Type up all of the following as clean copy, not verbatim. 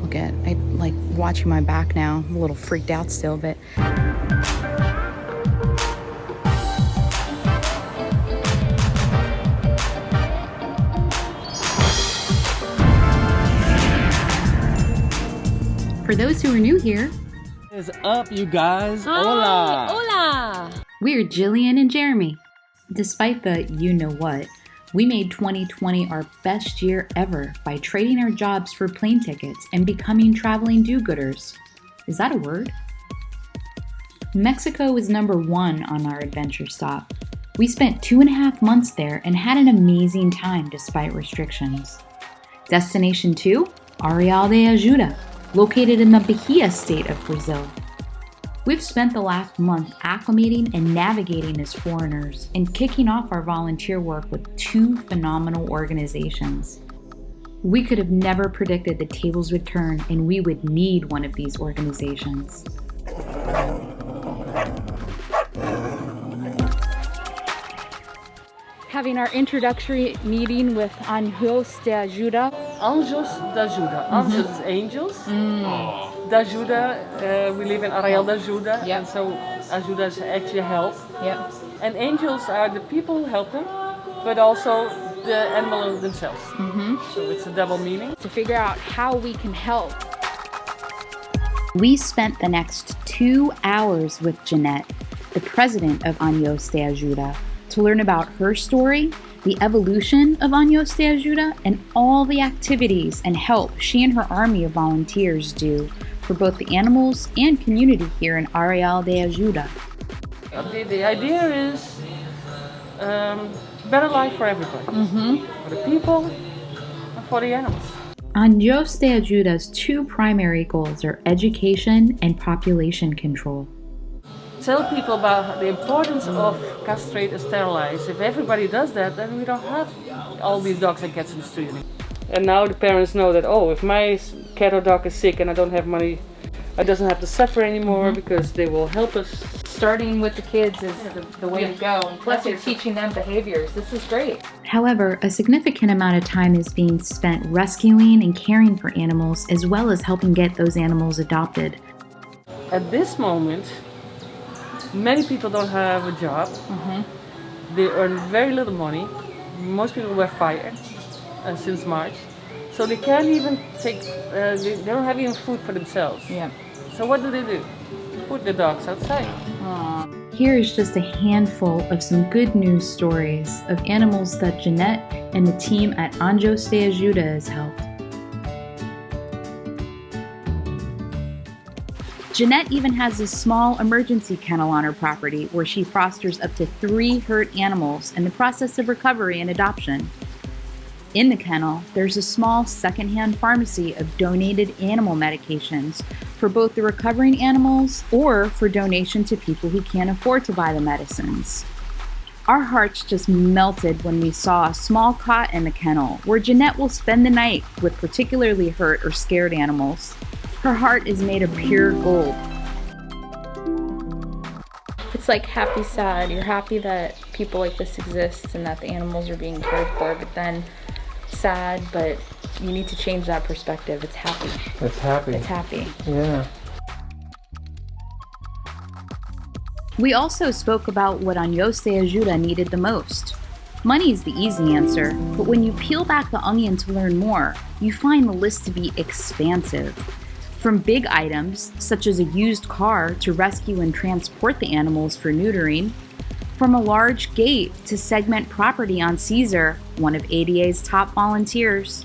forget. I like watching my back now. I'm a little freaked out still, but... For those who are new here, what is up, you guys? Hi, Hola! hola! we're Jillian and Jeremy. Despite the you-know-what, we made 2020 our best year ever by trading our jobs for plane tickets and becoming traveling do-gooders. Is that a word? Mexico was number 1 on our adventure stop. We spent 2.5 months there and had an amazing time despite restrictions. Destination 2, Anjos D'Ajuda, located in the Bahia state of Brazil. We've spent the last month acclimating and navigating as foreigners and kicking off our volunteer work with 2 phenomenal organizations. We could have never predicted the tables would turn and we would need one of these organizations. Having our introductory meeting with Anjos D'Ajuda. Anjos D'Ajuda. Anjos is angels. D'Ajuda, we live in Arraial D'Ajuda, Yep. and so Ajuda is actually help. Yep. And angels are the people who help them, but also the animals themselves. So it's a double meaning. To figure out how we can help. We spent the next 2 hours with Jeanette, the president of Anjos D'Ajuda, to learn about her story, the evolution of Anjos D'Ajuda, and all the activities and help she and her army of volunteers do for both the animals and community here in Arraial D'Ajuda. The idea is better life for everybody. For the people and for the animals. Anjos D'Ajuda's 2 primary goals are education and population control. Tell people about the importance of castrate and sterilize. If everybody does that, then we don't have all these dogs and cats in the street. And now the parents know that, oh, if my cat or dog is sick and I don't have money, I doesn't have to suffer anymore because they will help us. Starting with the kids is the way to go. Plus you're teaching them behaviors. This is great. However, a significant amount of time is being spent rescuing and caring for animals as well as helping get those animals adopted. At this moment, many people don't have a job. They earn very little money. Most people were fired since March. So they can't even take, they don't have even food for themselves. Yeah. So what do? Put the dogs outside. Here is just a handful of some good news stories of animals that Jeanette and the team at Anjos D'Ajuda has helped. Jeanette even has a small emergency kennel on her property where she fosters up to 3 hurt animals in the process of recovery and adoption. In the kennel, there's a small secondhand pharmacy of donated animal medications for both the recovering animals or for donation to people who can't afford to buy the medicines. Our hearts just melted when we saw a small cot in the kennel where Jeanette will spend the night with particularly hurt or scared animals. Her heart is made of pure gold. It's like happy, sad. You're happy that people like this exist and that the animals are being cared for, but then sad, but you need to change that perspective. It's happy. It's happy. It's happy. Yeah. We also spoke about what Anjos D'Ajuda needed the most. Money is the easy answer, but when you peel back the onion to learn more, you find the list to be expansive. From big items, such as a used car to rescue and transport the animals for neutering, from a large gate to segment property on Caesar, one of ADA's top volunteers,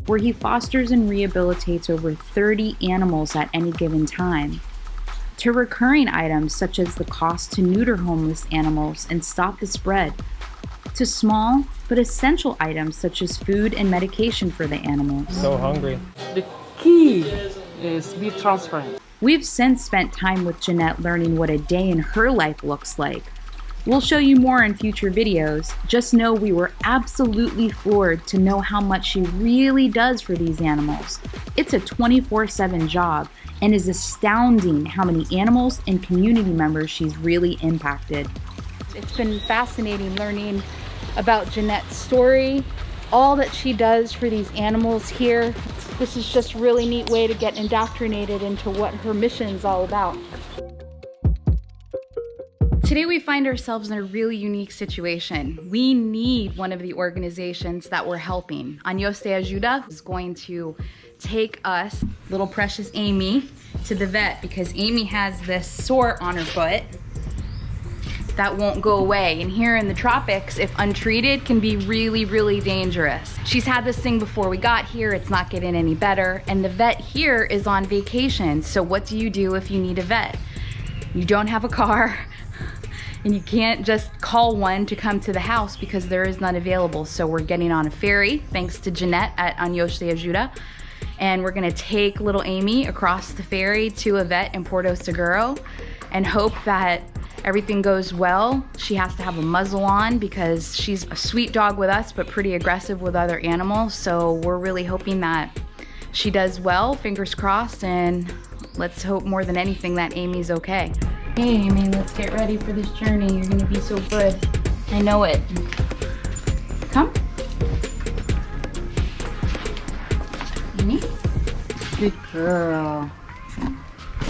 where he fosters and rehabilitates over 30 animals at any given time, to recurring items such as the cost to neuter homeless animals and stop the spread, to small but essential items such as food and medication for the animals. So hungry. The key is be transparent. We've since spent time with Jeanette learning what a day in her life looks like. We'll show you more in future videos. Just know we were absolutely floored to know how much she really does for these animals. It's a 24/7 job and is astounding how many animals and community members she's really impacted. It's been fascinating learning about Jeanette's story, all that she does for these animals here. This is just a really neat way to get indoctrinated into what her mission is all about. Today we find ourselves in a really unique situation. We need one of the organizations that we're helping. Anjos D'Ajuda is going to take us, little precious Amy, to the vet because Amy has this sore on her foot that won't go away. And here in the tropics, if untreated, can be really, really dangerous. She's had this thing before we got here, it's not getting any better, and the vet here is on vacation. So what do you do if you need a vet? You don't have a car, and you can't just call one to come to the house because there is none available. So we're getting on a ferry, thanks to Jeanette at Anjos D'Ajuda, and we're gonna take little Amy across the ferry to a vet in Porto Seguro and hope that everything goes well. She has to have a muzzle on because she's a sweet dog with us, but pretty aggressive with other animals. So we're really hoping that she does well, fingers crossed, and let's hope more than anything that Amy's okay. Hey Amy, let's get ready for this journey. You're gonna be so good. I know it. Come. Amy? Good girl.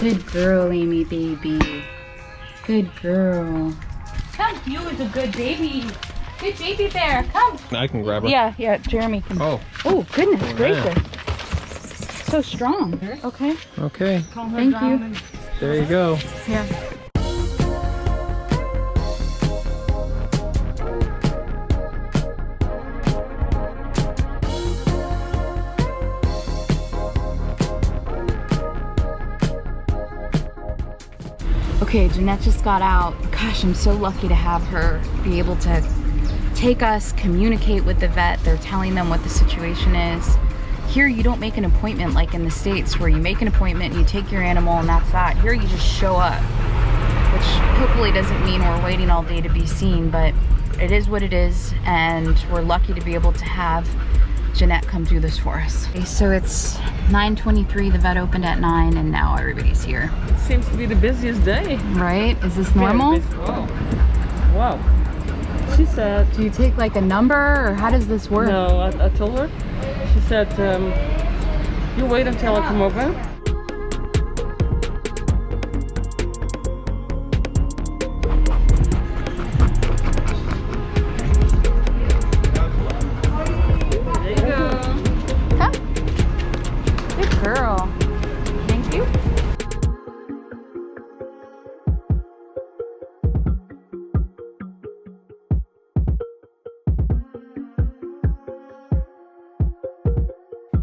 Good girl, Amy baby. Good girl. Come, you is a good baby. Good baby bear, come. I can grab her. Yeah, Jeremy can. Oh. Oh, goodness Oh, gracious. So strong. Okay, Okay. thank you. There you go. Yeah. Okay, Jeanette just got out. Gosh, I'm so lucky to have her be able to take us, communicate with the vet. They're telling them what the situation is. Here, you don't make an appointment like in the States where you make an appointment, you take your animal, and that's that. Here, you just show up, which hopefully doesn't mean we're waiting all day to be seen, but it is what it is, and we're lucky to be able to have Jeanette come do this for us. Okay, so it's 9:23, the vet opened at 9, and now everybody's here. It seems to be the busiest day. Right? Is this normal? Wow. Wow. She said, Do you take like a number, or how does this work? no, I told her. She said, you wait until I come over. There you go. Huh? Good girl. Thank you.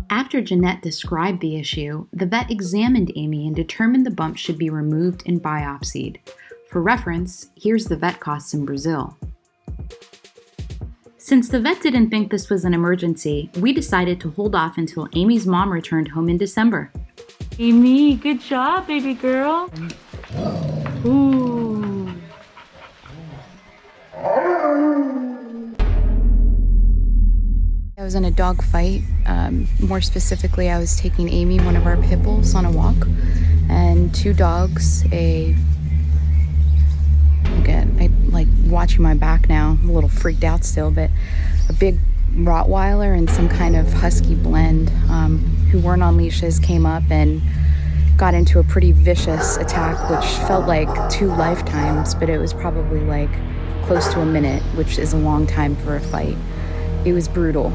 After Jeanette described the issue, the vet examined Amy and determined the bump should be removed and biopsied. For reference, here's the vet costs in Brazil. Since the vet didn't think this was an emergency, we decided to hold off until Amy's mom returned home in December. Amy, good job, baby girl. Ooh. I was in a dog fight. More specifically, I was taking Amy, one of our pit bulls, on a walk, and two dogs, I like watching my back now, I'm a little freaked out still, but a big Rottweiler and some kind of husky blend who weren't on leashes came up and got into a pretty vicious attack, which felt like 2 lifetimes, but it was probably like close to a minute, which is a long time for a fight. It was brutal.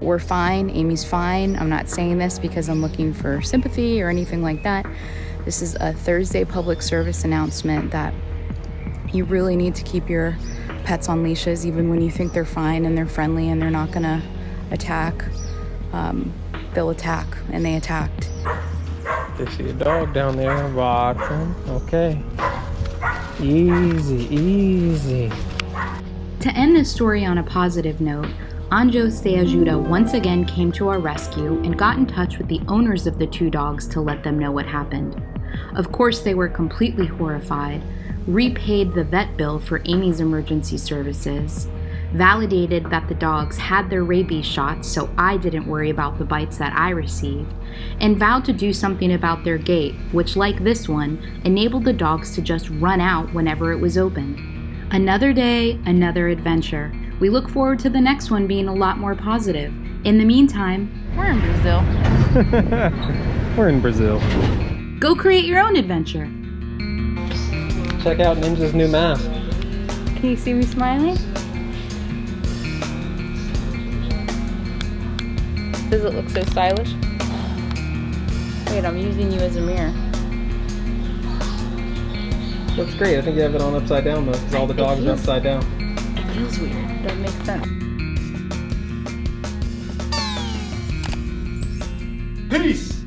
We're fine, Amy's fine. I'm not saying this because I'm looking for sympathy or anything like that. This is a Thursday public service announcement that you really need to keep your pets on leashes even when you think they're fine and they're friendly and they're not gonna attack. They'll attack, and they attacked. They see a dog down there watching. Okay. Easy, easy. To end this story on a positive note, Anjos D'Ajuda once again came to our rescue and got in touch with the owners of the 2 dogs to let them know what happened. Of course, they were completely horrified, repaid the vet bill for Amy's emergency services, validated that the dogs had their rabies shots so I didn't worry about the bites that I received, and vowed to do something about their gate, which, like this one, enabled the dogs to just run out whenever it was open. Another day, another adventure. We look forward to the next one being a lot more positive. In the meantime, We're in Brazil. We're in Brazil. go create your own adventure. Check out Ninja's new mask. Can you see me smiling? Does it look so stylish? Wait, I'm using you as a mirror. Looks great. I think you have it on upside down though, because all the dogs are upside down. It feels weird. It doesn't make sense. Peace!